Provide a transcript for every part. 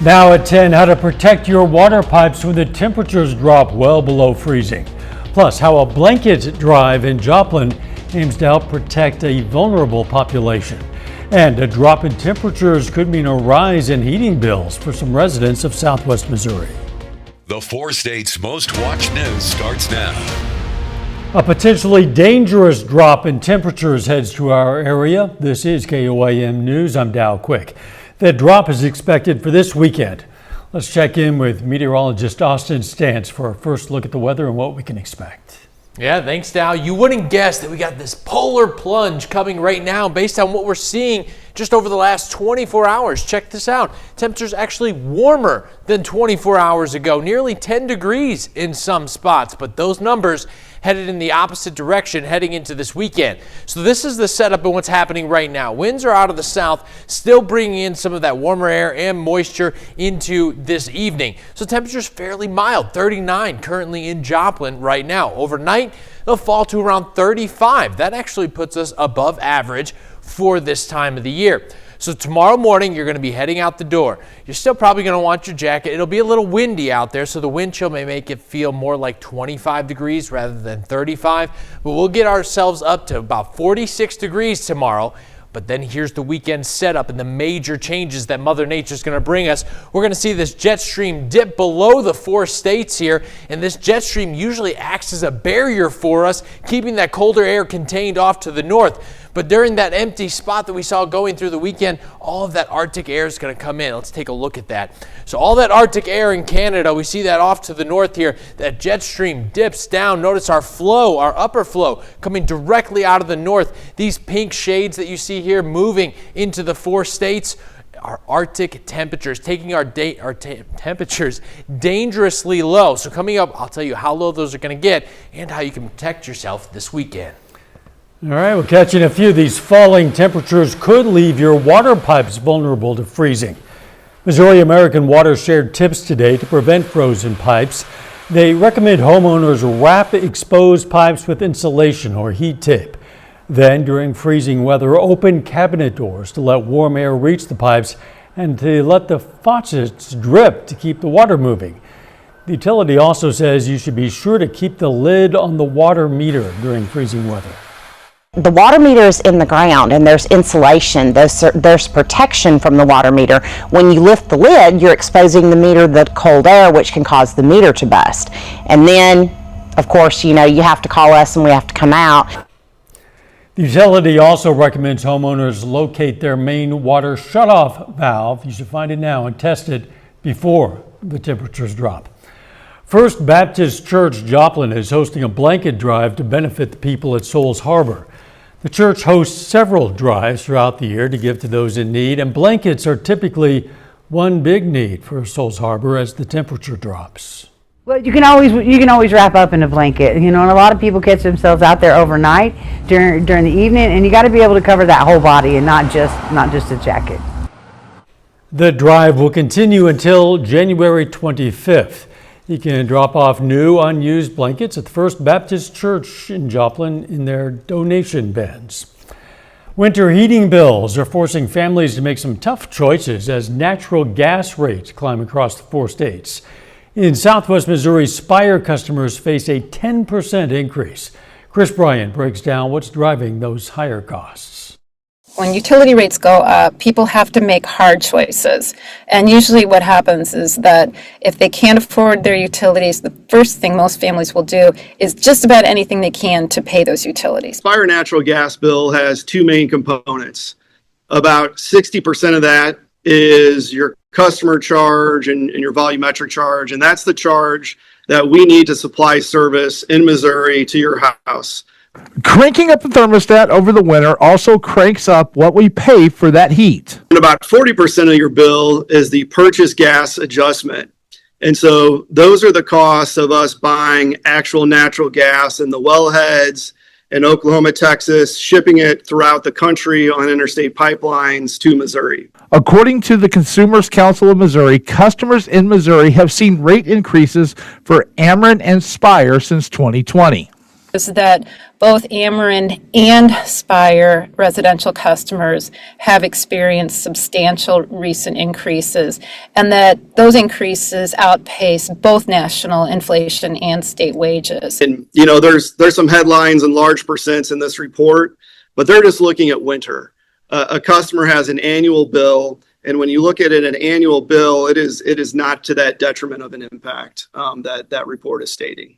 Now at 10, how to protect your water pipes when the temperatures drop well below freezing. Plus, how a blanket drive in Joplin aims to help protect a vulnerable population. And a drop in temperatures could mean a rise in heating bills for some residents of Southwest Missouri. The 4 states' most watched news starts now. A potentially dangerous drop in temperatures heads to our area. This is KOAM News. I'm Dow Quick. That drop is expected for this weekend. Let's check in with meteorologist Austin Stantz for our first look at the weather and what we can expect. Yeah, thanks, Dow. You wouldn't guess that we got this polar plunge coming right now based on what we're seeing just over the last 24 hours. Check this out. Temperatures actually warmer than 24 hours ago, nearly 10 degrees in some spots, but those numbers headed in the opposite direction heading into this weekend. So this is the setup of what's happening right now. Winds are out of the south, still bringing in some of that warmer air and moisture into this evening. So temperatures fairly mild, 39 currently in Joplin right now. Overnight, they'll fall to around 35. That actually puts us above average for this time of the year. So tomorrow morning, you're going to be heading out the door. You're still probably going to want your jacket. It'll be a little windy out there, so the wind chill may make it feel more like 25 degrees rather than 35. But we'll get ourselves up to about 46 degrees tomorrow. But then here's the weekend setup and the major changes that Mother Nature's going to bring us. We're going to see this jet stream dip below the 4 states here, and this jet stream usually acts as a barrier for us, keeping that colder air contained off to the north. But during that empty spot that we saw going through the weekend, all of that Arctic air is going to come in. Let's take a look at that. So all that Arctic air in Canada, we see that off to the north here. That jet stream dips down. Notice our flow, our upper flow, coming directly out of the north. These pink shades that you see here moving into the 4 states are Arctic temperatures, taking our temperatures dangerously low. So coming up, I'll tell you how low those are going to get and how you can protect yourself this weekend. All right, we'll catch you in a few. These falling temperatures could leave your water pipes vulnerable to freezing. Missouri American Water shared tips today to prevent frozen pipes. They recommend homeowners wrap exposed pipes with insulation or heat tape. Then, during freezing weather, open cabinet doors to let warm air reach the pipes and to let the faucets drip to keep the water moving. The utility also says you should be sure to keep the lid on the water meter during freezing weather. The water meter is in the ground and there's insulation, there's protection from the water meter. When you lift the lid, you're exposing the meter to the cold air, which can cause the meter to bust. And then, of course, you have to call us and we have to come out. The utility also recommends homeowners locate their main water shutoff valve. You should find it now and test it before the temperatures drop. First Baptist Church Joplin is hosting a blanket drive to benefit the people at Souls Harbor. The church hosts several drives throughout the year to give to those in need, and blankets are typically one big need for Souls Harbor as the temperature drops. Well, you can always wrap up in a blanket, and a lot of people catch themselves out there overnight during the evening, and you got to be able to cover that whole body and not just a jacket. The drive will continue until January 25th. You can drop off new unused blankets at the First Baptist Church in Joplin in their donation bins. Winter heating bills are forcing families to make some tough choices as natural gas rates climb across the 4 states. In Southwest Missouri, Spire customers face a 10% increase. Chris Bryant breaks down what's driving those higher costs. When utility rates go up, people have to make hard choices. And usually what happens is that if they can't afford their utilities, the first thing most families will do is just about anything they can to pay those utilities. Spire natural gas bill has 2 main components. About 60% of that is your customer charge and your volumetric charge. And that's the charge that we need to supply service in Missouri to your house. Cranking up the thermostat over the winter also cranks up what we pay for that heat. And about 40% of your bill is the purchase gas adjustment. And so those are the costs of us buying actual natural gas in the wellheads in Oklahoma, Texas, shipping it throughout the country on interstate pipelines to Missouri. According to the Consumers Council of Missouri, customers in Missouri have seen rate increases for Ameren and Spire since 2020. is that both Ameren and Spire residential customers have experienced substantial recent increases, and that those increases outpace both national inflation and state wages. And, there's some headlines and large percents in this report, but they're just looking at winter. A customer has an annual bill, and when you look at it, an annual bill, it is not to that detriment of an impact that report is stating.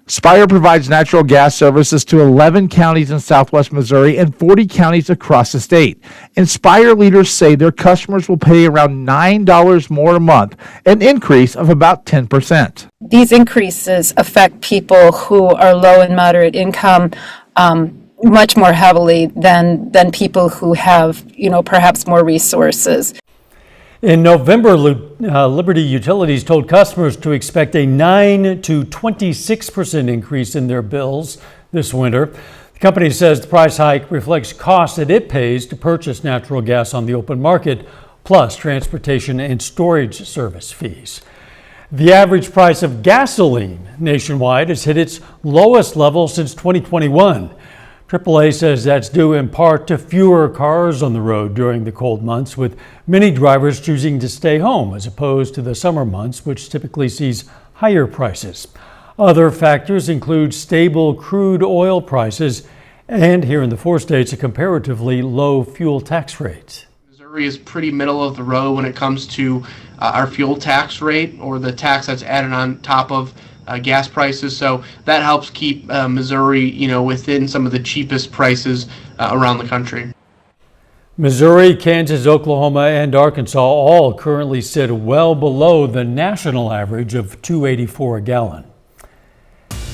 Spire provides natural gas services to 11 counties in southwest Missouri and 40 counties across the state. And Spire leaders say their customers will pay around $9 more a month, an increase of about 10%. These increases affect people who are low and moderate income much more heavily than people who have, perhaps more resources. In November, Liberty Utilities told customers to expect a 9 to 26% increase in their bills this winter. The company says the price hike reflects costs that it pays to purchase natural gas on the open market, plus transportation and storage service fees. The average price of gasoline nationwide has hit its lowest level since 2021. AAA says that's due in part to fewer cars on the road during the cold months, with many drivers choosing to stay home as opposed to the summer months, which typically sees higher prices. Other factors include stable crude oil prices and, here in the 4 states, a comparatively low fuel tax rate. Missouri is pretty middle of the road when it comes to our fuel tax rate, or the tax that's added on top of gas prices. So that helps keep Missouri, within some of the cheapest prices around the country. Missouri, Kansas, Oklahoma, and Arkansas all currently sit well below the national average of $2.84 a gallon.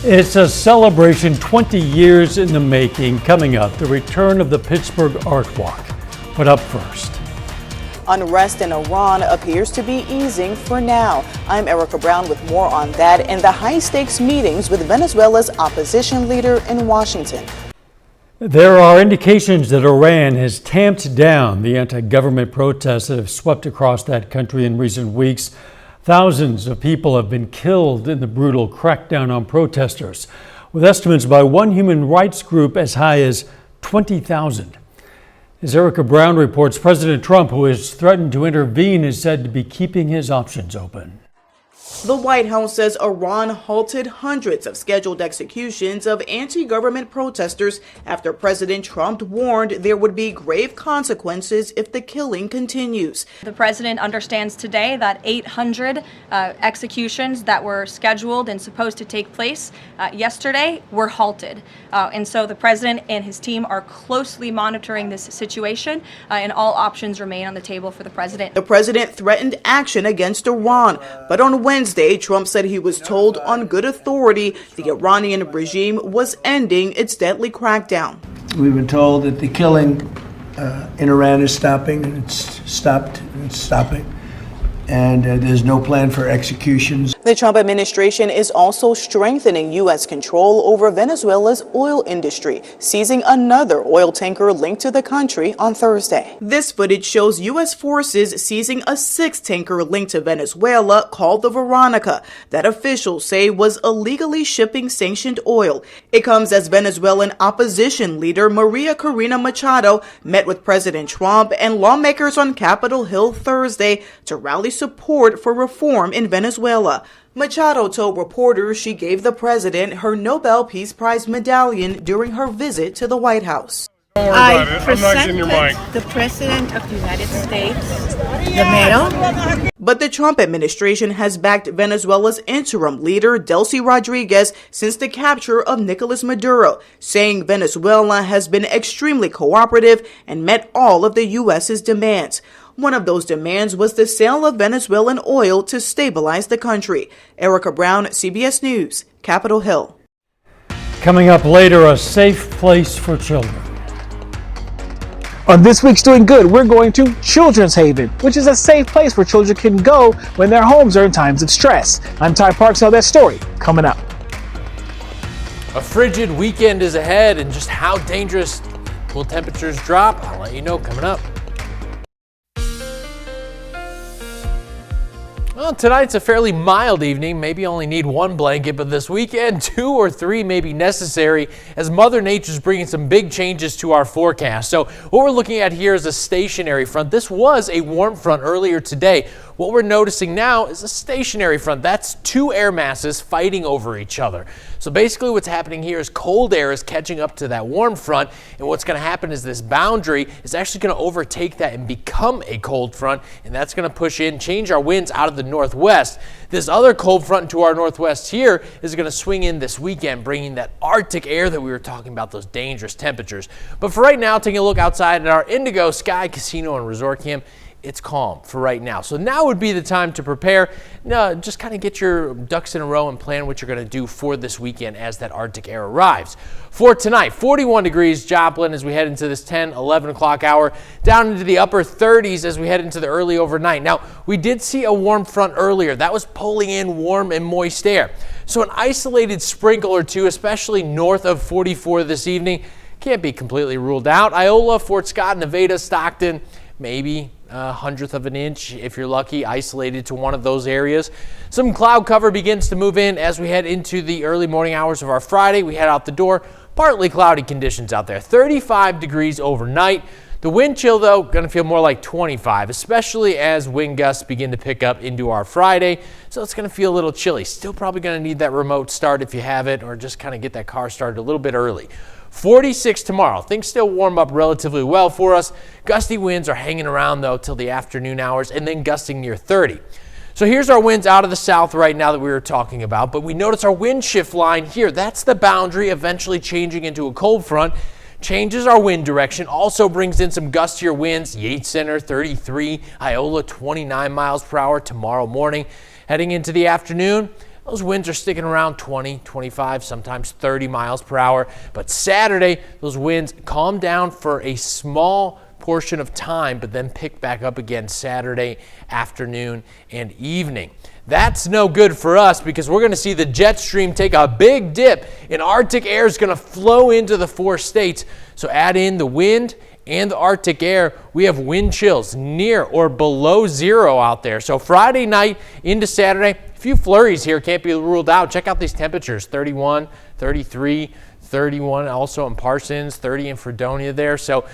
It's a celebration 20 years in the making coming up, the return of the Pittsburgh Art Walk. But up first. Unrest in Iran appears to be easing for now. I'm Erica Brown with more on that and the high-stakes meetings with Venezuela's opposition leader in Washington. There are indications that Iran has tamped down the anti-government protests that have swept across that country in recent weeks. Thousands of people have been killed in the brutal crackdown on protesters, with estimates by one human rights group as high as 20,000. As Erica Brown reports, President Trump, who has threatened to intervene, is said to be keeping his options open. The White House says Iran halted hundreds of scheduled executions of anti-government protesters after President Trump warned there would be grave consequences if the killing continues. The president understands today that 800 executions that were scheduled and supposed to take place yesterday were halted. And so the president and his team are closely monitoring this situation, and all options remain on the table for the president. The president threatened action against Iran, but on Wednesday, Trump said he was told on good authority the Iranian regime was ending its deadly crackdown. We've been told that the killing in Iran is stopping, and it's stopping. And there's no plan for executions. The Trump administration is also strengthening U.S. control over Venezuela's oil industry, seizing another oil tanker linked to the country on Thursday. This footage shows U.S. forces seizing a 6th tanker linked to Venezuela called the Veronica, that officials say was illegally shipping sanctioned oil. It comes as Venezuelan opposition leader Maria Corina Machado met with President Trump and lawmakers on Capitol Hill Thursday to rally support for reform in Venezuela. Machado told reporters she gave the president her Nobel Peace Prize medallion during her visit to the White House. I presented the President of the United States the medal. But the Trump administration has backed Venezuela's interim leader, Delcy Rodriguez, since the capture of Nicolas Maduro, saying Venezuela has been extremely cooperative and met all of the U.S.'s demands. One of those demands was the sale of Venezuelan oil to stabilize the country. Erica Brown, CBS News, Capitol Hill. Coming up later, a safe place for children. On this week's Doing Good, we're going to Children's Haven, which is a safe place where children can go when their homes are in times of stress. I'm Ty Parks, tell that story coming up. A frigid weekend is ahead, and just how dangerous will temperatures drop? I'll let you know coming up. Well, tonight's a fairly mild evening. Maybe you only need one blanket, but this weekend, 2 or 3 may be necessary as Mother Nature's bringing some big changes to our forecast. So what we're looking at here is a stationary front. This was a warm front earlier today. What we're noticing now is a stationary front. That's 2 air masses fighting over each other. So basically what's happening here is cold air is catching up to that warm front, and what's going to happen is this boundary is actually going to overtake that and become a cold front, and that's going to push in, change our winds out of the northwest. This other cold front to our northwest here is going to swing in this weekend, bringing that Arctic air that we were talking about, those dangerous temperatures. But for right now, taking a look outside at our Indigo Sky Casino and Resort Camp, it's calm for right now. So now would be the time to prepare. Just kind of get your ducks in a row and plan what you're going to do for this weekend as that Arctic air arrives. For tonight, 41 degrees Joplin as we head into this 10, 11 o'clock hour, down into the upper 30s as we head into the early overnight. Now, we did see a warm front earlier. That was pulling in warm and moist air. So an isolated sprinkle or two, especially north of 44 this evening, can't be completely ruled out. Iola, Fort Scott, Nevada, Stockton, maybe a 1/100 of an inch if you're lucky, isolated to one of those areas. Some cloud cover begins to move in as we head into the early morning hours of our Friday. We head out the door, partly cloudy conditions out there, 35 degrees overnight. The wind chill, though, going to feel more like 25, especially as wind gusts begin to pick up into our Friday. So it's going to feel a little chilly. Still probably going to need that remote start if you have it, or just kind of get that car started a little bit early. 46 tomorrow. Things still warm up relatively well for us. Gusty winds are hanging around, though, till the afternoon hours, and then gusting near 30. So here's our winds out of the south right now that we were talking about, but we notice our wind shift line here. That's the boundary eventually changing into a cold front. Changes our wind direction, also brings in some gustier winds. Yates Center 33, Iola 29 miles per hour tomorrow morning. Heading into the afternoon, those winds are sticking around 20, 25, sometimes 30 miles per hour. But Saturday, those winds calm down for a small portion of time, but then pick back up again Saturday afternoon and evening. That's no good for us because we're going to see the jet stream take a big dip, and Arctic air is going to flow into the 4 states. So add in the wind and the Arctic air, we have wind chills near or below 0 out there. So Friday night into Saturday, a few flurries here can't be ruled out. Check out these temperatures, 31, 33, 31 also in Parsons, 30 in Fredonia there. So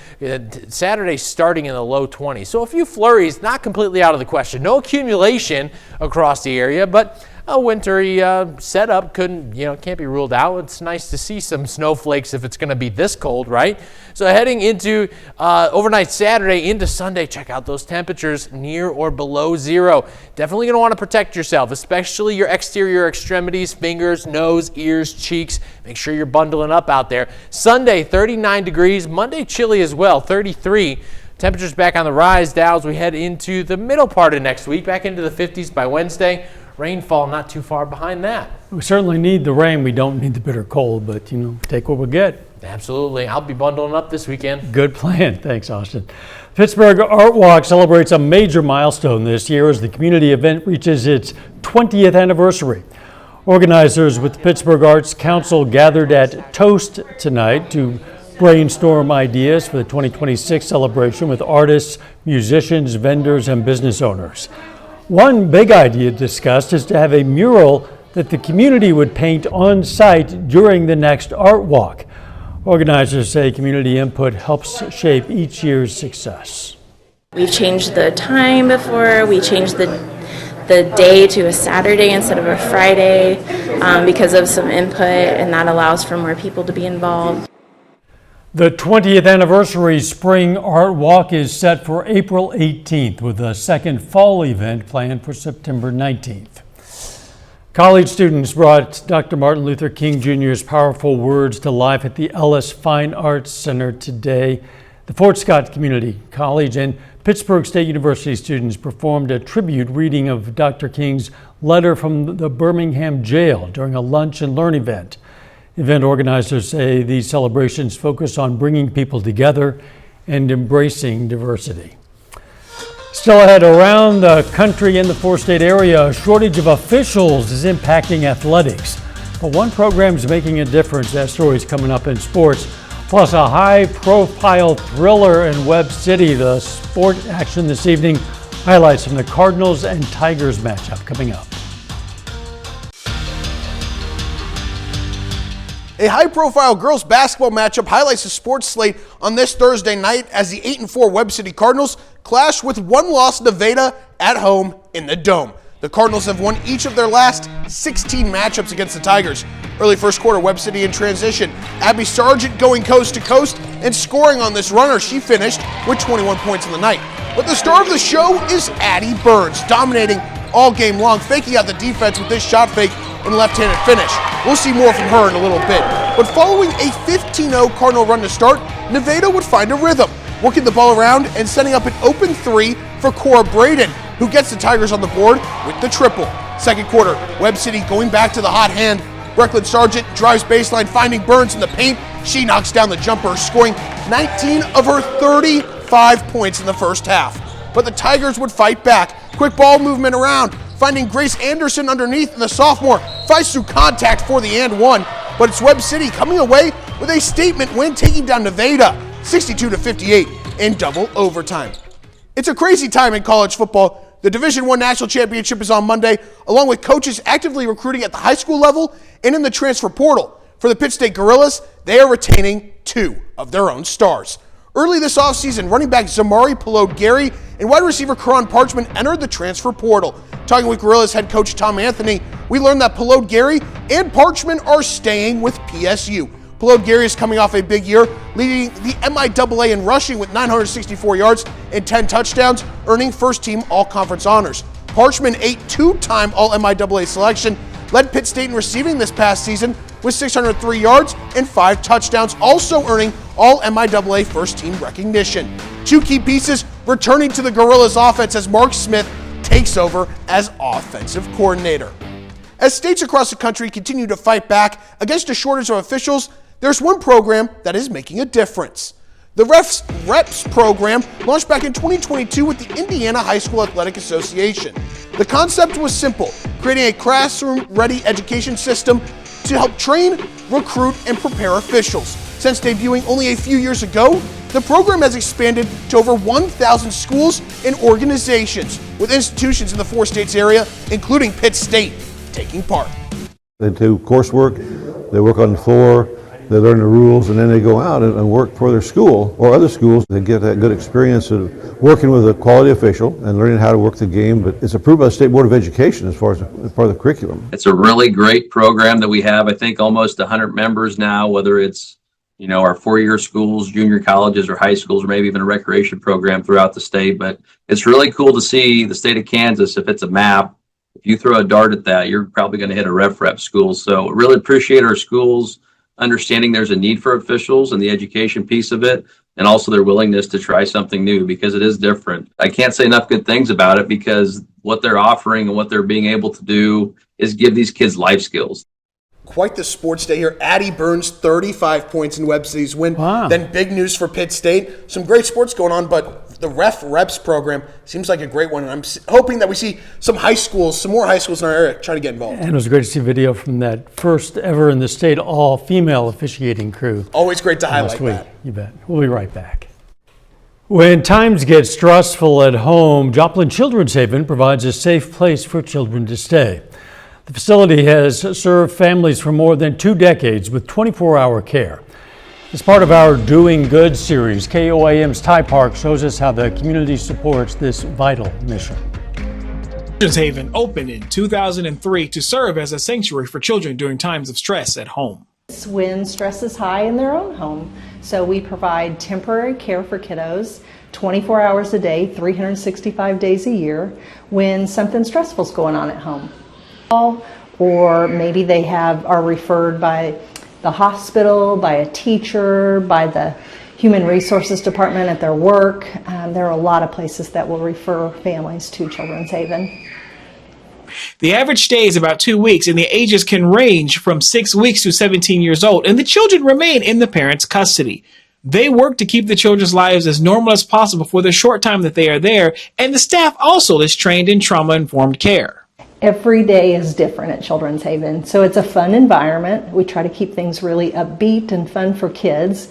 Saturday starting in the low 20s. So a few flurries, not completely out of the question. No accumulation across the area, but a wintry setup can't be ruled out. It's nice to see some snowflakes if it's going to be this cold, right? So heading into overnight Saturday into Sunday, check out those temperatures near or below 0. Definitely going to want to protect yourself, especially your exterior extremities, fingers, nose, ears, cheeks. Make sure you're bundling up out there. Sunday, 39 degrees. Monday, chilly as well, 33. Temperatures back on the rise now as we head into the middle part of next week, back into the 50s by Wednesday. Rainfall not too far behind that. We certainly need the rain. We don't need the bitter cold, but, take what we get. Absolutely. I'll be bundling up this weekend. Good plan. Thanks, Austin. Pittsburgh Art Walk celebrates a major milestone this year as the community event reaches its 20th anniversary. Organizers with the Pittsburgh Arts Council gathered at Toast tonight to brainstorm ideas for the 2026 celebration with artists, musicians, vendors, and business owners. One big idea discussed is to have a mural that the community would paint on site during the next Art Walk. Organizers say community input helps shape each year's success. We've changed the time before, we changed the day to a Saturday instead of a Friday because of some input, and that allows for more people to be involved. The 20th anniversary Spring Art Walk is set for April 18th with a second fall event planned for September 19th. College students brought Dr. Martin Luther King Jr.'s powerful words to life at the Ellis Fine Arts Center today. The Fort Scott Community College and Pittsburgh State University students performed a tribute reading of Dr. King's letter from the Birmingham jail during a lunch and learn event. Event organizers say these celebrations focus on bringing people together and embracing diversity. Still ahead, around the country in the 4-state area, a shortage of officials is impacting athletics. But one program is making a difference. That story is coming up in sports. Plus, a high-profile thriller in Webb City. The sport action this evening Highlights from the Cardinals and Tigers matchup coming up. A high-profile girls basketball matchup highlights the sports slate on this Thursday night as the 8-4 Webb City Cardinals clash with one-loss Nevada at home in the Dome. The Cardinals have won each of their last 16 matchups against the Tigers. Early first quarter, Webb City in transition. Abby Sargent going coast to coast and scoring on this runner. She finished with 21 points in the night. But the star of the show is Addie Burns, dominating all game long, faking out the defense with this shot fake and left-handed finish. We'll see more from her in a little bit. But following a 15-0 Cardinal run to start, Nevada would find a rhythm, working the ball around and setting up an open three for Cora Braden, who gets the Tigers on the board with the triple. Second quarter, Webb City going back to the hot hand. Brecklin Sargent drives baseline, finding Burns in the paint. She knocks down the jumper, scoring 19 of her 35 points in the first half. But the Tigers would fight back. Quick ball movement around, finding Grace Anderson underneath, and the sophomore fights through contact for the and one. But it's Webb City coming away with a statement win, taking down Nevada 62-58 in double overtime. It's a crazy time in college football. The Division I National Championship is on Monday, along with coaches actively recruiting at the high school level and in the transfer portal. For the Pitt State Gorillas, they are retaining 2 of their own stars. Early this offseason, running back Zamari Pelode-Gary and wide receiver Karan Parchman entered the transfer portal. Talking with Gorillas head coach Tom Anthony, we learned that Pelode-Gary and Parchman are staying with PSU. Pelode-Gary is coming off a big year, leading the MIAA in rushing with 964 yards and 10 touchdowns, earning first-team all-conference honors. Parchman, a 2-time All-MIAA selection, led Pitt State in receiving this past season with 603 yards and 5 touchdowns, also earning All-MIAA first-team recognition. 2 key pieces returning to the Gorillas offense as Mark Smith takes over as offensive coordinator. As states across the country continue to fight back against a shortage of officials, there's one program that is making a difference. The Reps program launched back in 2022 with the Indiana High School Athletic Association. The concept was simple, creating a classroom-ready education system to help train, recruit, and prepare officials. Since debuting only a few years ago, the program has expanded to over 1,000 schools and organizations, with institutions in the 4 states area, including Pitt State, taking part. They do coursework, they work on the floor, they learn the rules, and then they go out and work for their school or other schools. They get that good experience of working with a quality official and learning how to work the game. But it's approved by the State Board of Education as far as part of the curriculum. It's a really great program that we have. I think almost 100 members now, whether it's our 4-year schools, junior colleges, or high schools, or maybe even a recreation program throughout the state. But it's really cool to see the state of Kansas, if it's a map, if you throw a dart at that, you're probably going to hit a rep school. So really appreciate our schools understanding there's a need for officials and the education piece of it, and also their willingness to try something new because it is different. I can't say enough good things about it because what they're offering and what they're being able to do is give these kids life skills. Quite the sports day here. Addie Burns, 35 points in Webb City's win. Wow. Then big news for Pitt State. Some great sports going on, but the Reps program seems like a great one. And I'm hoping that we see some more high schools in our area try to get involved. And it was great to see video from that first ever in the state all-female officiating crew. Always great to highlight that. You bet. We'll be right back. When times get stressful at home, Joplin Children's Haven provides a safe place for children to stay. The facility has served families for more than 2 decades with 24-hour care. As part of our Doing Good series, KOAM's Ty Park shows us how the community supports this vital mission. Children's Haven opened in 2003 to serve as a sanctuary for children during times of stress at home. When stress is high in their own home, so we provide temporary care for kiddos 24 hours a day, 365 days a year when something stressful is going on at home. Or maybe they are referred by the hospital, by a teacher, by the human resources department at their work. There are a lot of places that will refer families to Children's Haven. The average stay is about 2 weeks, and the ages can range from 6 weeks to 17 years old, and the children remain in the parents' custody. They work to keep the children's lives as normal as possible for the short time that they are there, and the staff also is trained in trauma-informed care. Every day is different at Children's Haven, so it's a fun environment. We try to keep things really upbeat and fun for kids,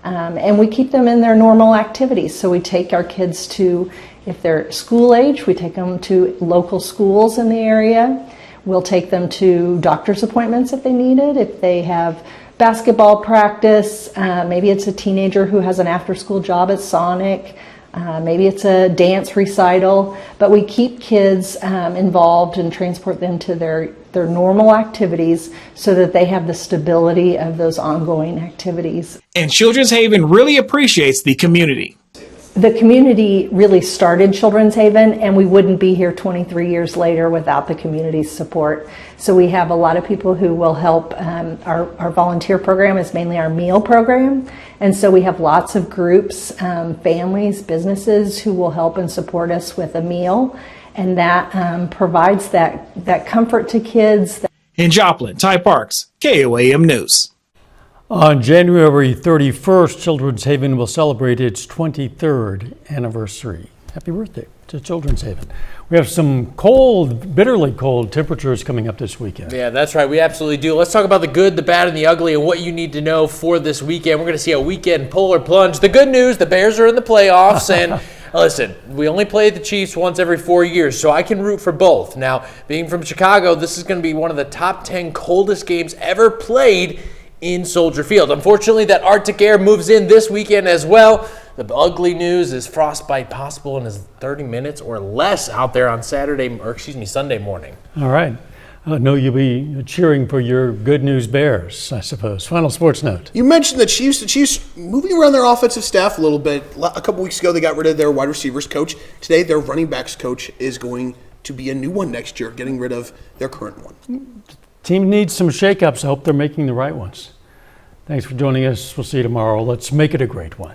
and we keep them in their normal activities. So we take our kids to If they're school age, we take them to local schools in the area. We'll take them to doctor's appointments if they need it. If they have basketball practice, maybe it's a teenager who has an after-school job at Sonic, maybe it's a dance recital, but we keep kids involved and transport them to their normal activities so that they have the stability of those ongoing activities. And Children's Haven really appreciates the community. The community really started Children's Haven, and we wouldn't be here 23 years later without the community's support. So we have a lot of people who will help. Our volunteer program is mainly our meal program, and so we have lots of groups, families, businesses who will help and support us with a meal, and that provides that comfort to kids. In Joplin, Ty Parks, KOAM News. On January 31st, Children's Haven will celebrate its 23rd anniversary. Happy birthday to Children's Haven. We have some cold, bitterly cold temperatures coming up this weekend. Yeah, that's right. We absolutely do. Let's talk about the good, the bad, and the ugly and what you need to know for this weekend. We're going to see a weekend polar plunge. The good news, the Bears are in the playoffs, and listen, we only play the Chiefs once every 4 years, so I can root for both. Now, being from Chicago, this is going to be one of the top 10 coldest games ever played in Soldier Field. Unfortunately, that Arctic air moves in this weekend as well. The ugly news is frostbite possible in 30 minutes or less out there on Sunday morning. All right. I know you'll be cheering for your good news Bears, I suppose. Final sports note. You mentioned the Chiefs moving around their offensive staff a little bit. A couple weeks ago, they got rid of their wide receivers coach. Today, their running backs coach is going to be a new one next year, getting rid of their current one. Team needs some shakeups. I hope they're making the right ones. Thanks for joining us. We'll see you tomorrow. Let's make it a great one.